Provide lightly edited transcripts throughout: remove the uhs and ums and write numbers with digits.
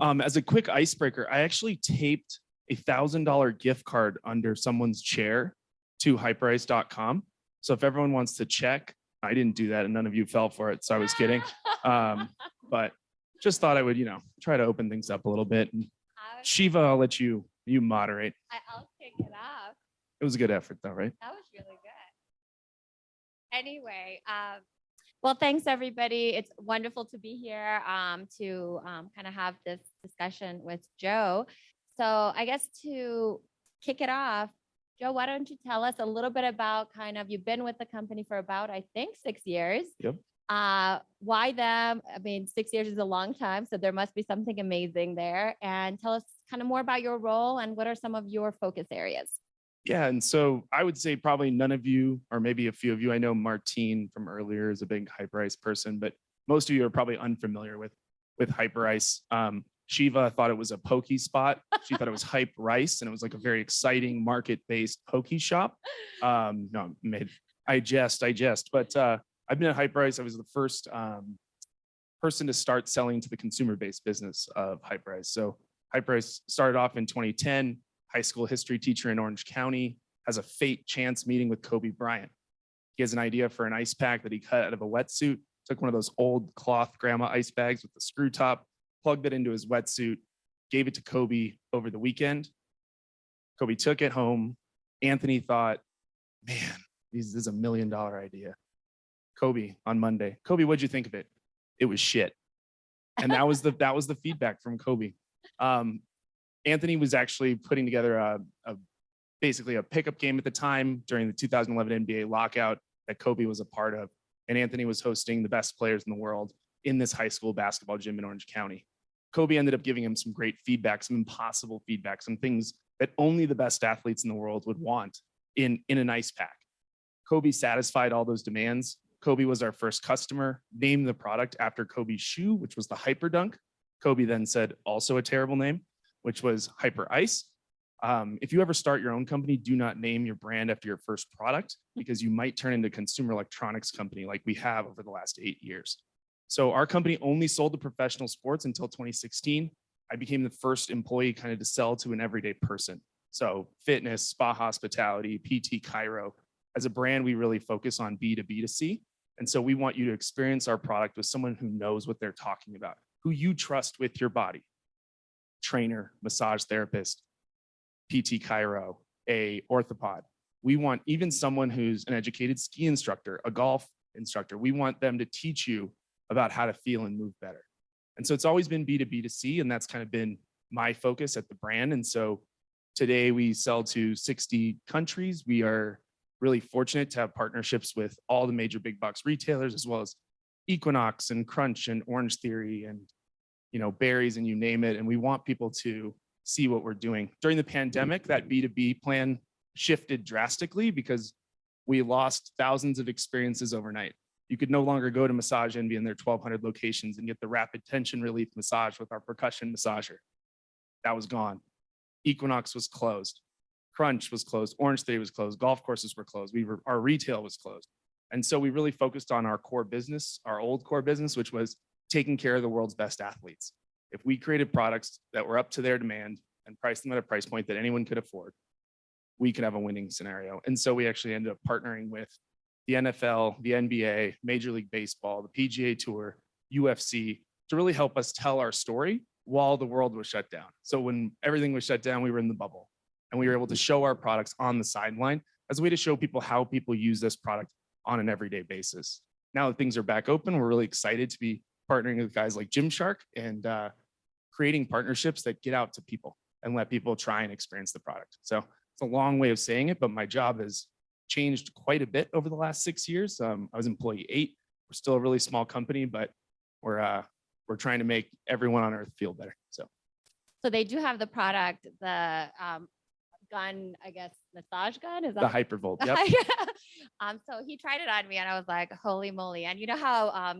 As a quick icebreaker, I actually taped $1,000 gift card under someone's chair to hyperice.com. So if everyone wants to check, I didn't do that and none of you fell for it. So I was kidding. But just thought I would, try to open things up a little bit. And Shiva, I'll let you moderate. I'll kick it off. It was a good effort though, right? That was really good. Anyway, well, thanks everybody. It's wonderful to be here to kind of have this discussion with Joe. So I guess to kick it off, Joe, why don't you tell us a little bit about you've been with the company for about, I think, 6 years. Yep. Why them? I mean, 6 years is a long time, so there must be something amazing there. And tell us kind of more about your role and what are some of your focus areas? Yeah, and so I would say probably none of you, or maybe a few of you, I know Martine from earlier is a big Hyperice person, but most of you are probably unfamiliar with Hyperice. Shiva thought it was a pokey spot. She thought it was Hyperice, and it was like a very exciting market-based pokey shop. No, I jest. But I've been at Hyperice. I was the first person to start selling to the consumer-based business of Hyperice. So Hyperice started off in 2010. High school history teacher in Orange County has a fate chance meeting with Kobe Bryant. He has an idea for an ice pack that he cut out of a wetsuit, took one of those old cloth grandma ice bags with the screw top, plugged it into his wetsuit, gave it to Kobe over the weekend. Kobe took it home. Anthony thought, man, this is $1 million idea. Kobe on Monday, Kobe, what'd you think of it? It was shit. And that was the feedback from Kobe. Anthony was actually putting together basically a pickup game at the time during the 2011 NBA lockout that Kobe was a part of. And Anthony was hosting the best players in the world in this high school basketball gym in Orange County. Kobe ended up giving him some great feedback, some impossible feedback, some things that only the best athletes in the world would want in an ice pack. Kobe satisfied all those demands. Kobe was our first customer, named the product after Kobe's shoe, which was the Hyperdunk. Kobe then said, also a terrible name, which was Hyperice. If you ever start your own company, do not name your brand after your first product because you might turn into a consumer electronics company like we have over the last 8 years. So our company only sold to professional sports until 2016. I became the first employee kind of to sell to an everyday person. So fitness, spa hospitality, PT Chiro. As a brand, we really focus on B2B2C. And so we want you to experience our product with someone who knows what they're talking about, who you trust with your body. Trainer, massage therapist, PT Chiro, a orthopod. We want even someone who's an educated ski instructor, a golf instructor. We want them to teach you about how to feel and move better. And so it's always been B2B2C, and that's kind of been my focus at the brand. And so today we sell to 60 countries. We are really fortunate to have partnerships with all the major big box retailers, as well as Equinox and Crunch and Orange Theory and berries and you name it. And we want people to see what we're doing. During the pandemic, that B2B plan shifted drastically because we lost thousands of experiences overnight. You could no longer go to Massage Envy in their 1,200 locations and get the rapid tension relief massage with our percussion massager. That was gone. Equinox was closed. Crunch was closed. Orange Theory was closed. Golf courses were closed. Our retail was closed. And so we really focused on our core business, our old core business, which was taking care of the world's best athletes. If we created products that were up to their demand and priced them at a price point that anyone could afford, we could have a winning scenario. And so we actually ended up partnering with the NFL, the NBA, Major League Baseball, the PGA Tour, UFC, to really help us tell our story while the world was shut down. So when everything was shut down, we were in the bubble and we were able to show our products on the sideline as a way to show people how people use this product on an everyday basis. Now that things are back open, we're really excited to be partnering with guys like Gymshark and creating partnerships that get out to people and let people try and experience the product. So it's a long way of saying it, but my job has changed quite a bit over the last 6 years. I was employee 8. We're still a really small company, but we're trying to make everyone on earth feel better. So they do have the product, the gun, I guess, massage gun. Is that the Hypervolt? Yep. So he tried it on me, and I was like, "Holy moly!" And you know how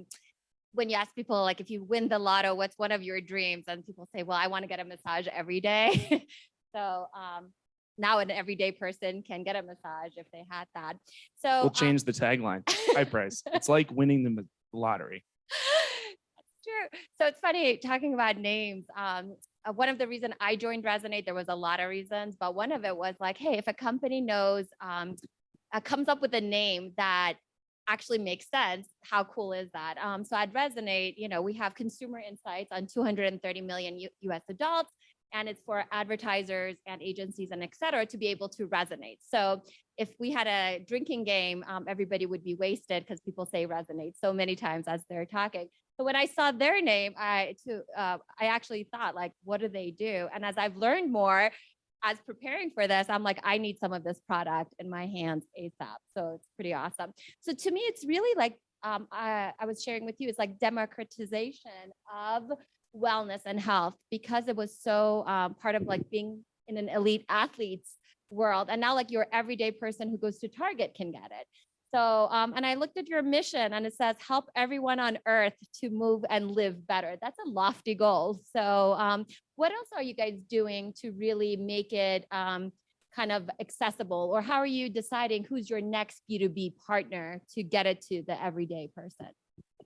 when you ask people, like, if you win the lotto, what's one of your dreams? And people say, well, I want to get a massage every day. So now an everyday person can get a massage if they had that. So we'll change the tagline. Hyperice. It's like winning the lottery. true. So it's funny talking about names. One of the reasons I joined Resonate, there was a lot of reasons, but one of it was like, hey, if a company knows, comes up with a name that actually makes sense, how cool is that? So at Resonate, we have consumer insights on 230 million US adults, and it's for advertisers and agencies and et cetera to be able to resonate. So if we had a drinking game, everybody would be wasted because people say resonate so many times as they're talking. So when I saw their name, I actually thought, like, what do they do? And as I've learned more, as preparing for this, I'm like, I need some of this product in my hands ASAP. So it's pretty awesome. So to me, it's really like I was sharing with you, it's like democratization of wellness and health, because it was so part of like being in an elite athlete's world. And now like your everyday person who goes to Target can get it. So, and I looked at your mission and it says, help everyone on earth to move and live better. That's a lofty goal. So what else are you guys doing to really make it kind of accessible? Or how are you deciding who's your next B2B partner to get it to the everyday person? I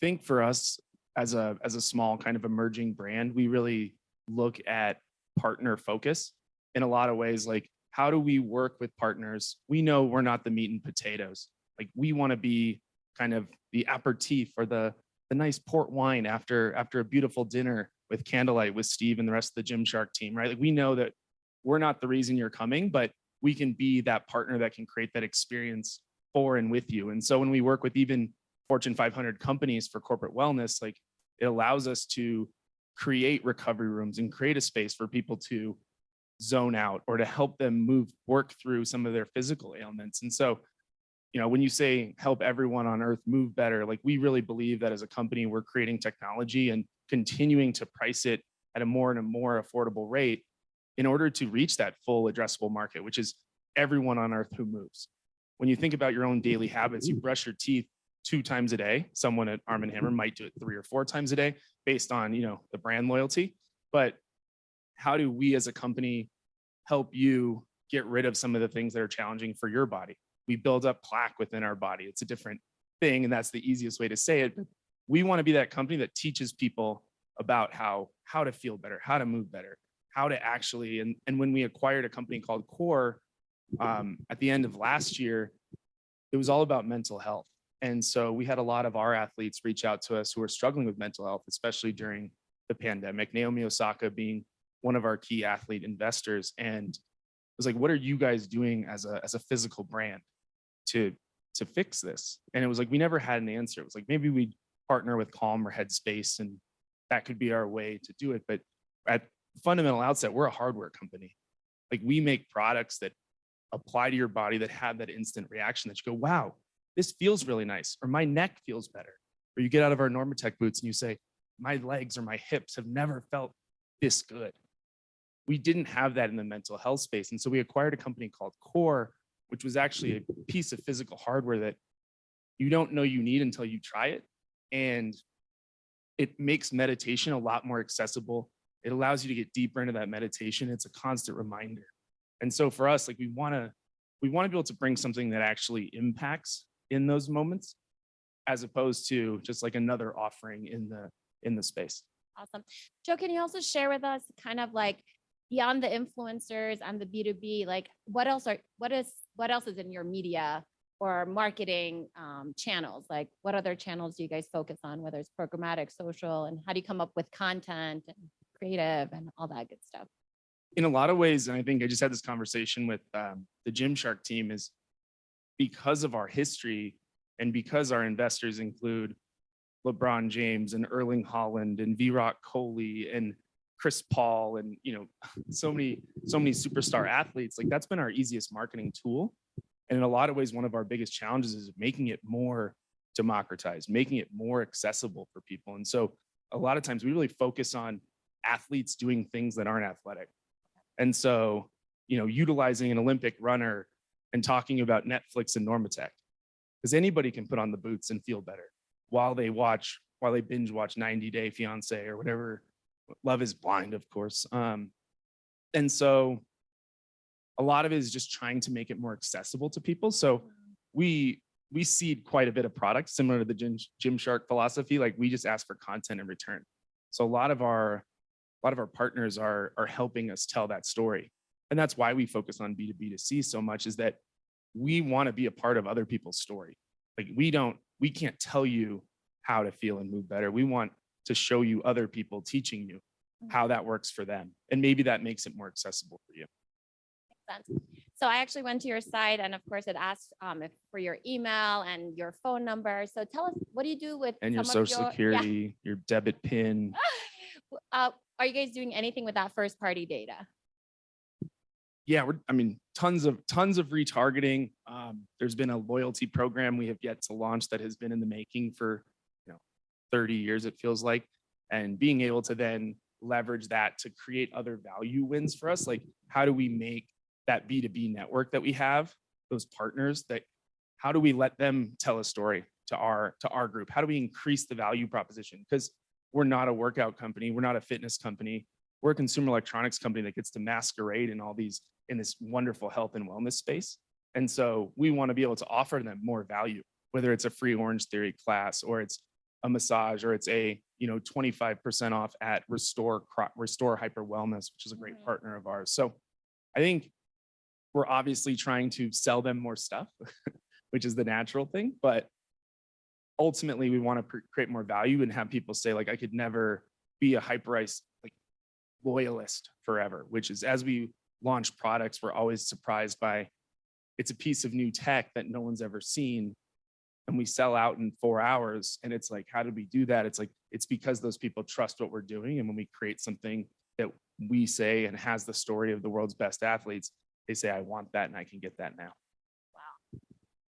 think for us as a small kind of emerging brand, we really look at partner focus in a lot of ways. Like, how do we work with partners? We know we're not the meat and potatoes. Like, we want to be kind of the aperitif or the nice port wine after a beautiful dinner with candlelight with Steve and the rest of the Gymshark team, right? Like, we know that we're not the reason you're coming, but we can be that partner that can create that experience for and with you. And so when we work with even Fortune 500 companies for corporate wellness, like, it allows us to create recovery rooms and create a space for people to zone out or to help them work through some of their physical ailments. And so, when you say help everyone on earth move better, like, we really believe that as a company, we're creating technology and continuing to price it at a more and a more affordable rate in order to reach that full addressable market, which is everyone on earth who moves. When you think about your own daily habits, you brush your teeth 2 times a day. Someone at Arm & Hammer might do it 3 or 4 times a day based on, the brand loyalty. But how do we as a company help you get rid of some of the things that are challenging for your body? We build up plaque within our body. It's a different thing, and that's the easiest way to say it. But we want to be that company that teaches people about how to feel better, how to move better, how to actually, and when we acquired a company called Core at the end of last year, it was all about mental health. And so we had a lot of our athletes reach out to us who are struggling with mental health, especially during the pandemic. Naomi Osaka being one of our key athlete investors, and it was like, what are you guys doing as a physical brand to fix this? And it was like, we never had an answer. It was like, maybe we'd partner with Calm or Headspace, and that could be our way to do it. But at fundamental outset, we're a hardware company. Like, we make products that apply to your body that have that instant reaction that you go, wow, this feels really nice, or my neck feels better. Or you get out of our Normatec boots and you say, my legs or my hips have never felt this good. We didn't have that in the mental health space. And so we acquired a company called Core, which was actually a piece of physical hardware that you don't know you need until you try it. And it makes meditation a lot more accessible. It allows you to get deeper into that meditation. It's a constant reminder. And so for us, like, we want to be able to bring something that actually impacts in those moments, as opposed to just like another offering in the space. Awesome. Joe, can you also share with us kind of like beyond the influencers and the B2B, like what else is in your media or marketing channels? Like, what other channels do you guys focus on, whether it's programmatic, social, and how do you come up with content and creative and all that good stuff? In a lot of ways, and I think I just had this conversation with the Gymshark team, is because of our history and because our investors include LeBron James and Erling Haaland and Virat Kohli and Chris Paul and so many superstar athletes, like, that's been our easiest marketing tool. And in a lot of ways, one of our biggest challenges is making it more democratized, making it more accessible for people. And so a lot of times we really focus on athletes doing things that aren't athletic. And so, utilizing an Olympic runner and talking about Netflix and Normatec, because anybody can put on the boots and feel better while they binge watch 90 Day Fiance or whatever. Love is Blind, of course. And so a lot of it is just trying to make it more accessible to people. So we we seed quite a bit of product similar to the Gymshark philosophy. Like we just ask for content in return. So a lot of our partners are helping us tell that story. And that's why we focus on B2B2C so much, is that we want to be a part of other people's story. Like we can't tell you how to feel and move better. We want to show you other people teaching you how that works for them. And maybe that makes it more accessible for you. Makes sense. So I actually went to your site, and of course it asked for your email and your phone number. So tell us, what do you do with And your some of social security, your debit PIN. Are you guys doing anything with that first party data? Yeah, tons of retargeting. There's been a loyalty program we have yet to launch that has been in the making for 30 years, it feels like. And being able to then leverage that to create other value wins for us. Like, how do we make that B2B network that we have, those partners, that how do we let them tell a story to our group? How do we increase the value proposition? Because we're not a workout company, we're not a fitness company, we're a consumer electronics company that gets to masquerade in this wonderful health and wellness space. And so we want to be able to offer them more value, whether it's a free Orange Theory class, or it's a massage, or it's a 25% off at Restore Hyper Wellness, which is a great partner of ours. So I think we're obviously trying to sell them more stuff, which is the natural thing, but ultimately we want to create more value and have people say, like, I could never be a Hyperice like loyalist forever, which is, as we launch products, we're always surprised by, it's a piece of new tech that no one's ever seen, and we sell out in 4 hours. And it's like, how did we do that? It's like, it's because those people trust what we're doing. And when we create something that we say and has the story of the world's best athletes, they say, I want that and I can get that now. Wow,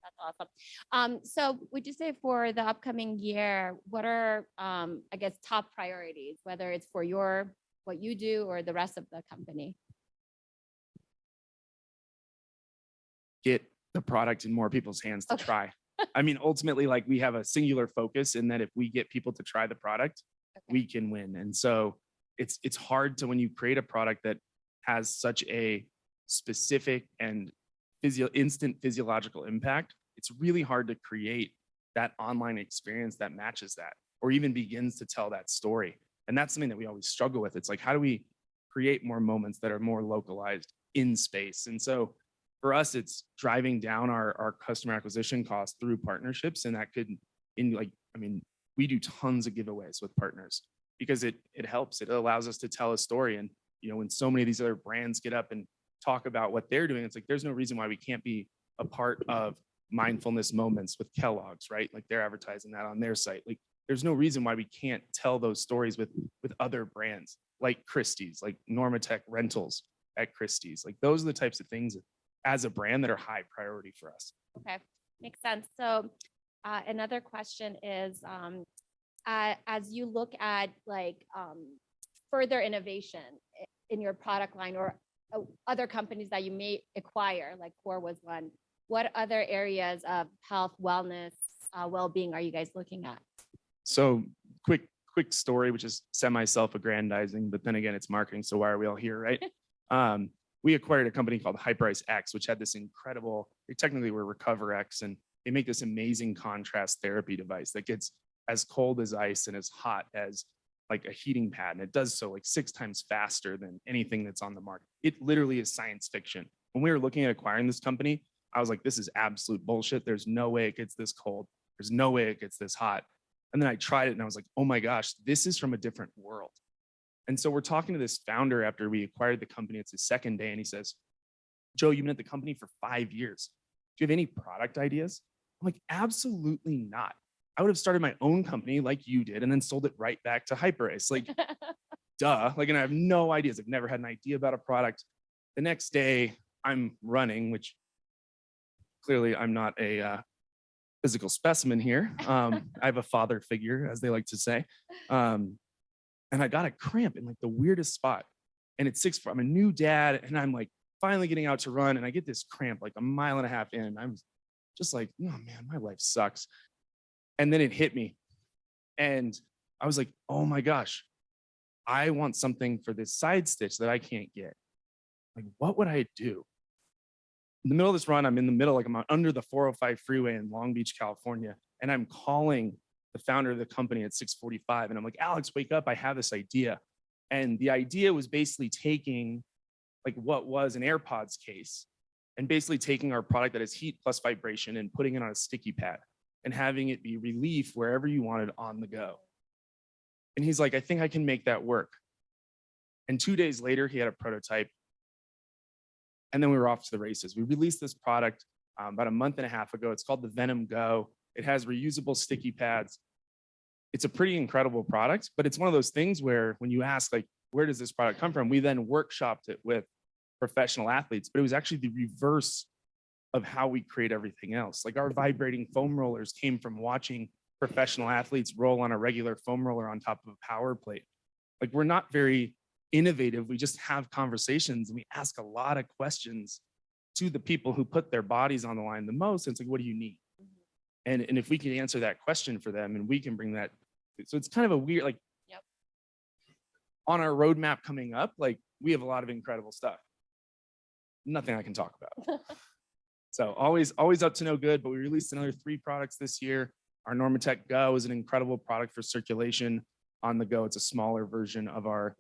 that's awesome. So would you say for the upcoming year, what are, I guess, top priorities, whether it's for what you do or the rest of the company? Get the product in more people's hands to try. I mean, ultimately, like, we have a singular focus in that if we get people to try the product, we can win. And so it's hard to, when you create a product that has such a specific and instant physiological impact, it's really hard to create that online experience that matches that, or even begins to tell that story. And that's something that we always struggle with. It's like, how do we create more moments that are more localized in space? And so for us, it's driving down our customer acquisition costs through partnerships. And that could, we do tons of giveaways with partners because it helps. It allows us to tell a story. And, when so many of these other brands get up and talk about what they're doing, it's like, there's no reason why we can't be a part of mindfulness moments with Kellogg's, right? Like, they're advertising that on their site. Like, there's no reason why we can't tell those stories with other brands like Christie's, like Normatec Rentals at Christie's. Like, those are the types of things as a brand that are high priority for us. Okay, makes sense. So another question is, as you look at further innovation in your product line, or other companies that you may acquire, like Core was one, what other areas of health, wellness, well-being are you guys looking at? So quick story, which is semi-self-aggrandizing, but then again, it's marketing. So why are we all here, right? We acquired a company called Hyperice X, which had this incredible, technically we're RecoverX, and they make this amazing contrast therapy device that gets as cold as ice and as hot as like a heating pad. And it does so like 6 times faster than anything that's on the market. It literally is science fiction. When we were looking at acquiring this company, I was like, this is absolute bullshit. There's no way it gets this cold. There's no way it gets this hot. And then I tried it and I was like, oh my gosh, this is from a different world. And so we're talking to this founder after we acquired the company. It's his second day. And he says, Joe, you've been at the company for 5 years. Do you have any product ideas? I'm like, absolutely not. I would have started my own company like you did and then sold it right back to Hyperice. Like, duh. Like, and I have no ideas. I've never had an idea about a product. The next day I'm running, which clearly I'm not a physical specimen here. I have a father figure, as they like to say. And I got a cramp in like the weirdest spot. And it's 6'4". I'm a new dad, and I'm like finally getting out to run, and I get this cramp like a mile and a half in. I'm just like, oh man, my life sucks. And then it hit me. And I was like, oh my gosh, I want something for this side stitch that I can't get. Like, what would I do? In the middle of this run, I'm in the middle, like I'm under the 405 freeway in Long Beach, California, and I'm calling the founder of the company at 6:45, and I'm like, Alex, wake up! I have this idea, and the idea was basically taking like what was an AirPods case, and basically taking our product that is heat plus vibration and putting it on a sticky pad, and having it be relief wherever you wanted on the go. And he's like, I think I can make that work. And 2 days later, he had a prototype. And then we were off to the races. We released this product about a month and a half ago. It's called the Venom Go. It has reusable sticky pads. It's a pretty incredible product, but it's one of those things where when you ask, like, where does this product come from? We then workshopped it with professional athletes, but it was actually the reverse of how we create everything else. Like our vibrating foam rollers came from watching professional athletes roll on a regular foam roller on top of a power plate. Like we're not very innovative. We just have conversations and we ask a lot of questions to the people who put their bodies on the line the most. And it's like, what do you need? And if we can answer that question for them and we can bring that, so it's kind of a weird, like on our roadmap coming up, like we have a lot of incredible stuff. Nothing I can talk about. So always up to no good, but we released another 3 products this year. Our Normatec Go is an incredible product for circulation on the go. It's a smaller version of our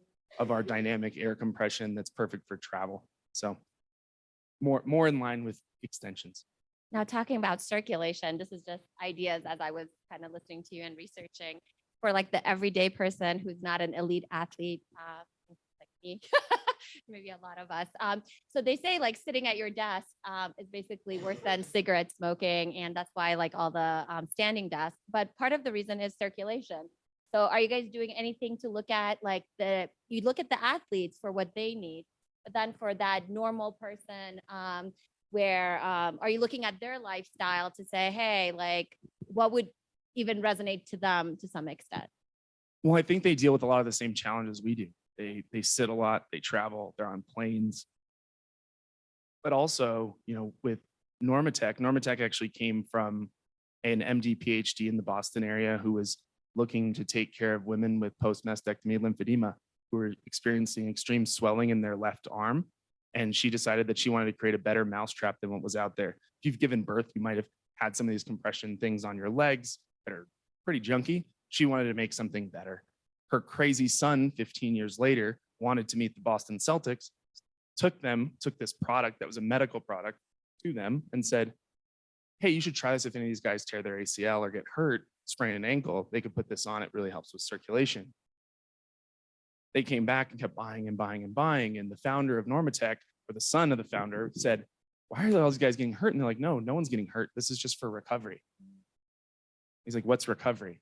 dynamic air compression that's perfect for travel. So more in line with extensions. Now, talking about circulation, this is just ideas as I was kind of listening to you and researching for like the everyday person who's not an elite athlete, like me, maybe a lot of us. So they say like sitting at your desk is basically worse than cigarette smoking. And that's why like all the standing desks. But part of the reason is circulation. So are you guys doing anything to look at like you look at the athletes for what they need, but then for that normal person, where are you looking at their lifestyle to say, hey, like what would even resonate to them to some extent? Well, I think they deal with a lot of the same challenges we do. They sit a lot, they travel, they're on planes. But also, with Normatec actually came from an MD PhD in the Boston area who was looking to take care of women with post-mastectomy lymphedema who were experiencing extreme swelling in their left arm. And she decided that she wanted to create a better mousetrap than what was out there. If you've given birth, you might have had some of these compression things on your legs that are pretty junky. She wanted to make something better. Her crazy son, 15 years later, wanted to meet the Boston Celtics, took this product that was a medical product to them and said, hey, you should try this if any of these guys tear their ACL or get hurt, sprain an ankle, they could put this on. It really helps with circulation. They came back and kept buying and buying and buying. And the founder of Normatec, or the son of the founder, said, why are all these guys getting hurt? And they're like, no one's getting hurt. This is just for recovery. He's like, what's recovery?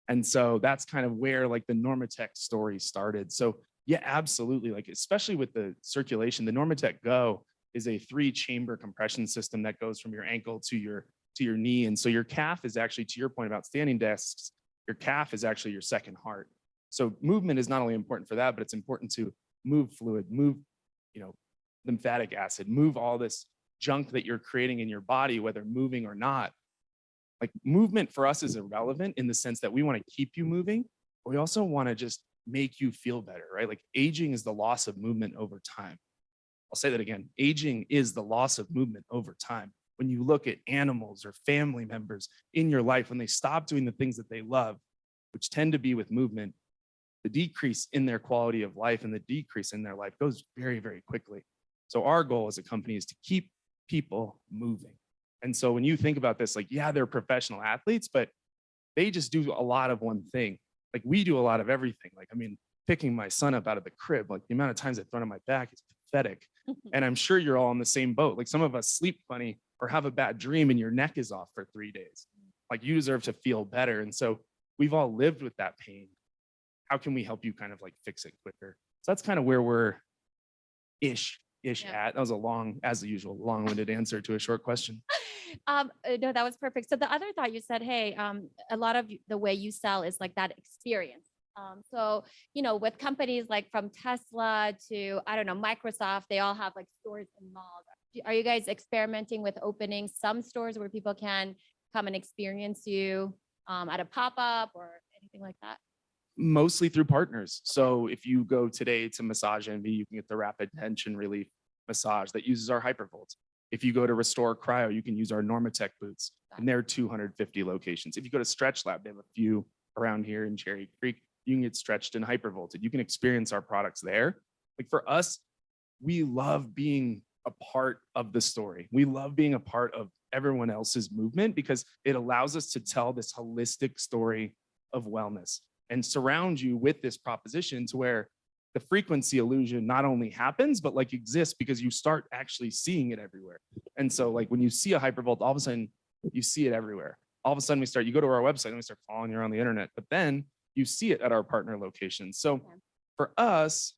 And so that's kind of where like the Normatec story started. So yeah, absolutely. Like, especially with the circulation, the Normatec Go is a 3-chamber compression system that goes from your ankle to your knee. And so your calf is actually, to your point about standing desks, your calf is actually your second heart. So movement is not only important for that, but it's important to move fluid, move, lymphatic acid, move all this junk that you're creating in your body, whether moving or not. Like movement for us is irrelevant in the sense that we want to keep you moving, but we also want to just make you feel better, right? Like aging is the loss of movement over time. I'll say that again. Aging is the loss of movement over time. When you look at animals or family members in your life, when they stop doing the things that they love, which tend to be with movement, the decrease in their quality of life and the decrease in their life goes very, very quickly. So our goal as a company is to keep people moving. And so when you think about this, like, yeah, they're professional athletes, but they just do a lot of one thing. Like we do a lot of everything. Like, I mean, picking my son up out of the crib, like the amount of times I've thrown on my back is pathetic. And I'm sure you're all in the same boat. Like some of us sleep funny or have a bad dream and your neck is off for 3 days. Like you deserve to feel better. And so we've all lived with that pain. How can we help you kind of like fix it quicker? So that's kind of where we're ish at. That was a long-winded answer to a short question. No, that was perfect. So the other thought you said, hey, a lot of the way you sell is like that experience. So, with companies like from Tesla to, I don't know, Microsoft, they all have like stores in malls. Are you guys experimenting with opening some stores where people can come and experience you at a pop-up or anything like that? Mostly through partners. So if you go today to Massage Envy, you can get the rapid tension relief massage that uses our hypervolts. If you go to Restore Cryo, you can use our Normatec boots, and they're 250 locations. If you go to Stretch Lab, they have a few around here in Cherry Creek. You can get stretched and hypervolted. You can experience our products there. Like for us, we love being a part of the story. We love being a part of everyone else's movement because it allows us to tell this holistic story of wellness and surround you with this proposition to where the frequency illusion not only happens, but like exists because you start actually seeing it everywhere. And so like when you see a hypervolt, all of a sudden you see it everywhere. All of a sudden you go to our website and we start following you around the internet, but then you see it at our partner locations. So for us,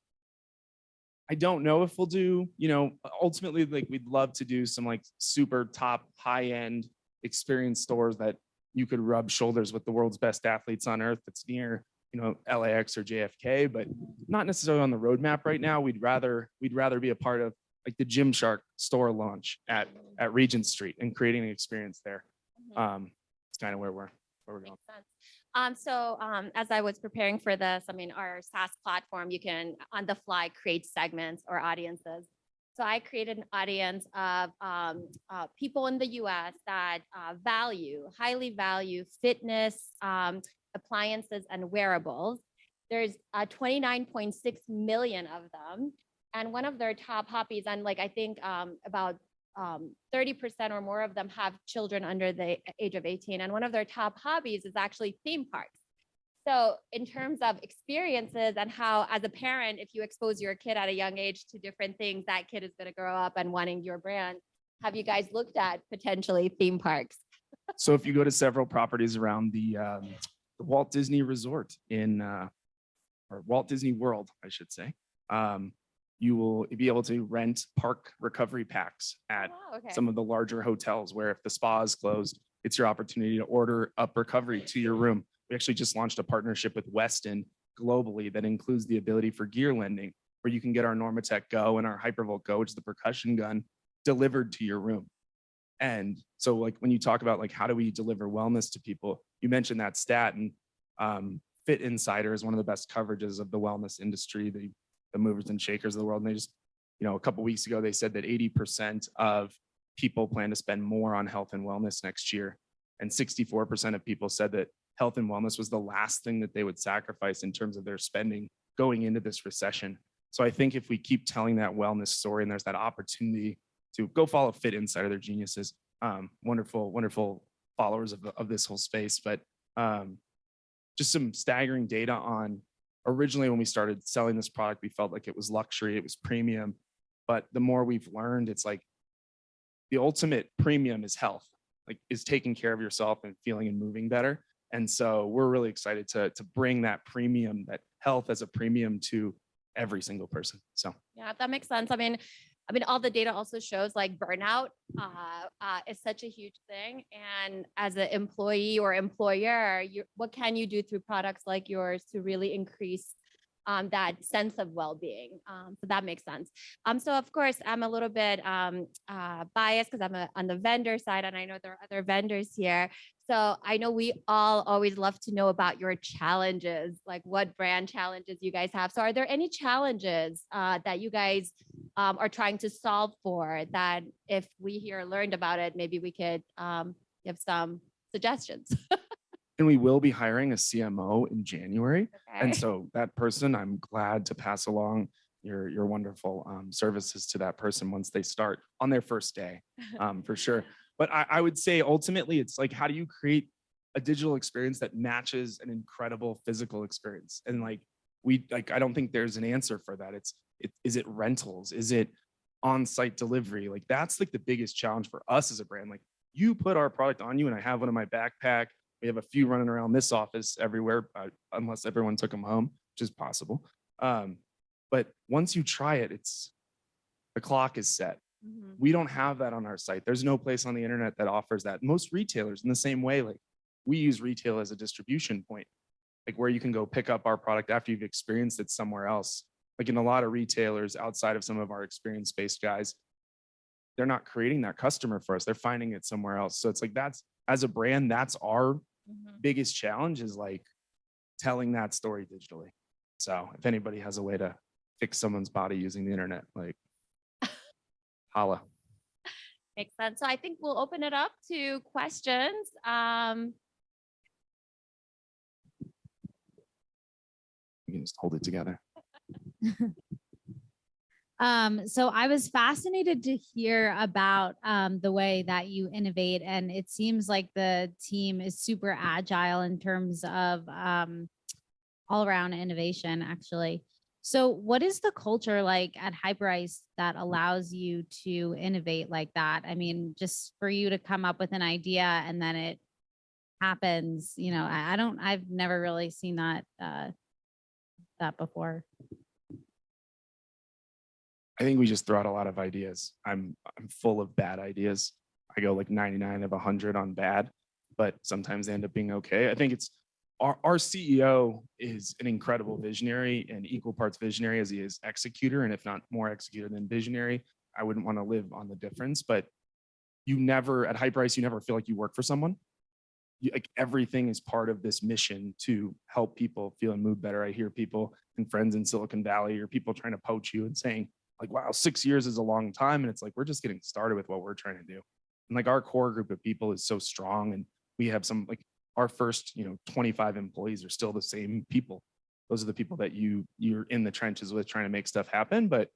I don't know if we'll do, ultimately, like we'd love to do some like super top high end experience stores that you could rub shoulders with the world's best athletes on earth that's near, LAX or JFK, but not necessarily on the roadmap right now. We'd rather be a part of like the Gymshark store launch at Regent Street and creating an experience there. It's kind of where we're going. Makes sense. As I was preparing for this, our SaaS platform, you can on the fly create segments or audiences. So I created an audience of people in the US that highly value fitness, appliances, and wearables. There's 29.6 million of them. And one of their top hobbies, and like I think about 30% or more of them have children under the age of 18. And one of their top hobbies is actually theme parks. So in terms of experiences and how, as a parent, if you expose your kid at a young age to different things, that kid is going to grow up and wanting your brand. Have you guys looked at potentially theme parks? So if you go to several properties around the Walt Disney Resort or Walt Disney World, I should say, you will be able to rent park recovery packs at some of the larger hotels where if the spa is closed, it's your opportunity to order up recovery to your room. We actually just launched a partnership with Westin globally that includes the ability for gear lending, where you can get our Normatec Go and our Hypervolt Go, which is the percussion gun, delivered to your room. And so like when you talk about like how do we deliver wellness to people, you mentioned that stat, and Fit Insider is one of the best coverages of the wellness industry, the movers and shakers of the world. And they just, a couple of weeks ago, they said that 80% of people plan to spend more on health and wellness next year. And 64% of people said that health and wellness was the last thing that they would sacrifice in terms of their spending going into this recession. So I think if we keep telling that wellness story, and there's that opportunity to go follow Fit Insider, they're geniuses, wonderful followers of this whole space. But just some staggering data on, originally when we started selling this product, we felt like it was luxury, it was premium. But the more we've learned, it's like the ultimate premium is health, like is taking care of yourself and feeling and moving better. And so we're really excited to bring that premium, that health as a premium to every single person. So yeah, that makes sense. All the data also shows like burnout is such a huge thing. And as an employee or employer, what can you do through products like yours to really increase that sense of well-being? So that makes sense. So of course, I'm a little bit biased because I'm on the vendor side, and I know there are other vendors here. So I know we all always love to know about your challenges, like what brand challenges you guys have. So are there any challenges that you guys are trying to solve for that if we here learned about it, maybe we could give some suggestions? And we will be hiring a CMO in January. Okay. And so that person, I'm glad to pass along your wonderful services to that person once they start on their first day, for sure. But I would say ultimately, it's like, how do you create a digital experience that matches an incredible physical experience? And like, I don't think there's an answer for that. Is it rentals? Is it on-site delivery? Like, that's like the biggest challenge for us as a brand. Like, you put our product on you, and I have one in my backpack. We have a few running around this office everywhere, unless everyone took them home, which is possible. But once you try it, the clock is set. Mm-hmm. We don't have that on our site. There's no place on the internet that offers that. Most retailers, in the same way, like we use retail as a distribution point, like where you can go pick up our product after you've experienced it somewhere else. Like in a lot of retailers outside of some of our experience-based guys, they're not creating that customer for us. They're finding it somewhere else. So it's like, as a brand, that's our biggest challenge, is like telling that story digitally. So if anybody has a way to fix someone's body using the internet, like holla. Makes sense. So I think we'll open it up to questions. We can just hold it together. So I was fascinated to hear about the way that you innovate, and it seems like the team is super agile in terms of all around innovation, actually. So what is the culture like at Hyperice that allows you to innovate like that? I mean, just for you to come up with an idea and then it happens, you know, I've never really seen that that before. I think we just throw out a lot of ideas. I'm full of bad ideas. I go like 99 of 100 on bad, but sometimes they end up being okay. I think it's our CEO is an incredible visionary and equal parts visionary as he is executor, and if not more executor than visionary. I wouldn't want to live on the difference, but you never at Hyperice, you never feel like you work for someone. Like everything is part of this mission to help people feel and move better. I hear people and friends in Silicon Valley or people trying to poach you and saying, like, wow, 6 years is a long time. And it's like, we're just getting started with what we're trying to do. And like our core group of people is so strong. And we have some like our first, 25 employees are still the same people. Those are the people that you're in the trenches with trying to make stuff happen. But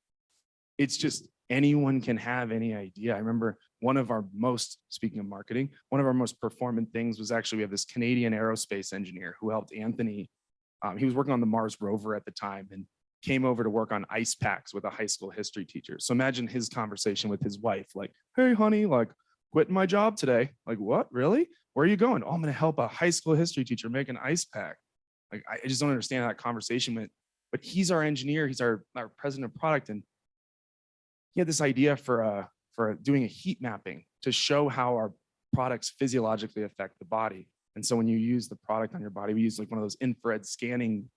it's just anyone can have any idea. I remember speaking of marketing, one of our most performant things was actually we have this Canadian aerospace engineer who helped Anthony. He was working on the Mars rover at the time and came over to work on ice packs with a high school history teacher. So imagine his conversation with his wife, like, hey, honey, like quitting my job today. Like, what, really? Where are you going? Oh, I'm going to help a high school history teacher make an ice pack. Like, I just don't understand how that conversation went, but he's our engineer. He's our president of product. And he had this idea for doing a heat mapping to show how our products physiologically affect the body. And so when you use the product on your body, we use like one of those infrared scanning.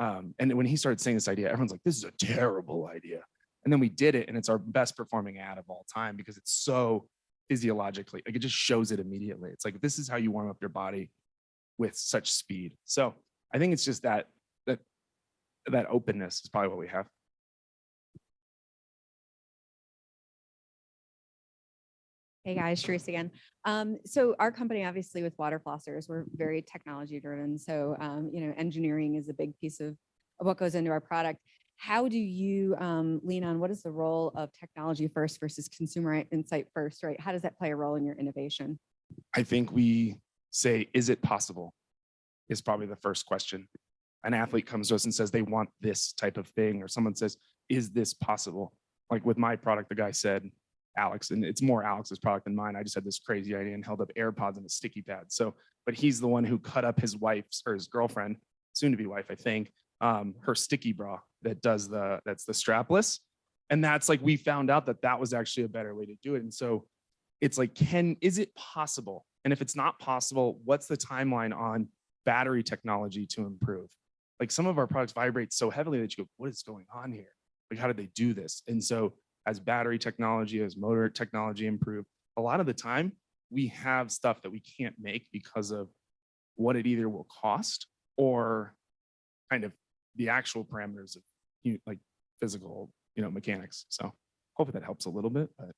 And when he started saying this idea, everyone's like, this is a terrible idea. And then we did it, and it's our best performing ad of all time because it's so physiologically, like it just shows it immediately. It's like, this is how you warm up your body with such speed. So I think it's just that openness is probably what we have. Hey guys, Sharif again. So our company, obviously with water flossers, we're very technology driven. So, engineering is a big piece of what goes into our product. How do you lean on what is the role of technology first versus consumer insight first, right? How does that play a role in your innovation? I think we say, is it possible? Is probably the first question. An athlete comes to us and says they want this type of thing, or someone says, is this possible? Like with my product, the guy said, Alex, and it's more Alex's product than mine. I just had this crazy idea and held up AirPods and a sticky pad. So, but he's the one who cut up his wife's or his girlfriend, soon to be wife, I think, her sticky bra that's the strapless. And that's like, we found out that was actually a better way to do it. And so it's like, is it possible? And if it's not possible, what's the timeline on battery technology to improve? Like some of our products vibrate so heavily that you go, what is going on here? Like, how did they do this? And so as battery technology, as motor technology improve, a lot of the time we have stuff that we can't make because of what it either will cost or kind of the actual parameters of like physical, mechanics. So hopefully that helps a little bit, but.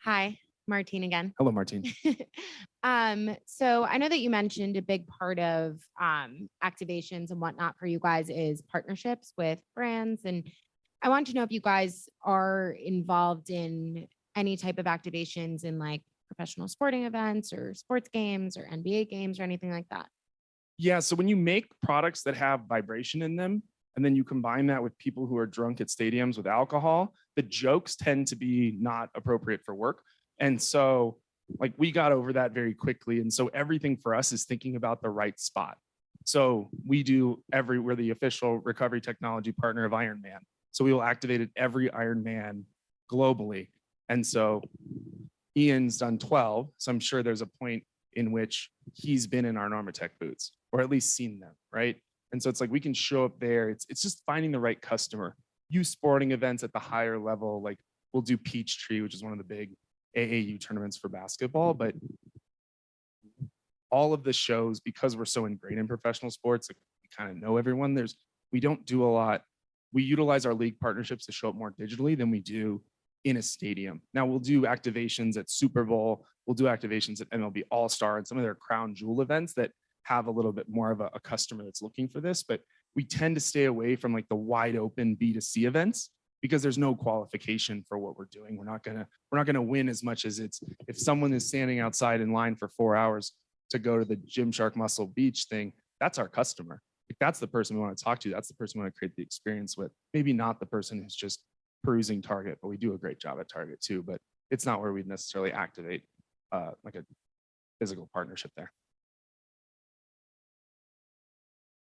Hi, Martine again. Hello, Martine. So I know that you mentioned a big part of activations and whatnot for you guys is partnerships with brands. And I want to know if you guys are involved in any type of activations in like professional sporting events or sports games or NBA games or anything like that. Yeah, so when you make products that have vibration in them, and then you combine that with people who are drunk at stadiums with alcohol, the jokes tend to be not appropriate for work. And so like we got over that very quickly. And so everything for us is thinking about the right spot. So we're the official recovery technology partner of Ironman. So we will activate at every Ironman globally. And so Ian's done 12. So I'm sure there's a point in which he's been in our Normatec boots or at least seen them, right? And so it's like we can show up there. It's just finding the right customer. Youth sporting events at the higher level, like we'll do Peachtree, which is one of the big AAU tournaments for basketball. But all of the shows, because we're so ingrained in professional sports, like, we kind of know everyone. We don't do a lot. We utilize our league partnerships to show up more digitally than we do in a stadium. Now we'll do activations at Super Bowl. We'll do activations at MLB All-Star and some of their crown jewel events that have a little bit more of a customer that's looking for this. But we tend to stay away from like the wide open B2C events because there's no qualification for what we're doing. We're not gonna win as much as if someone is standing outside in line for 4 hours to go to the Gymshark Muscle Beach thing, that's our customer. Like, that's the person we want to talk to. That's the person we want to create the experience with. Maybe not the person who's just perusing Target, but we do a great job at Target too. But it's not where we'd necessarily activate like a physical partnership there.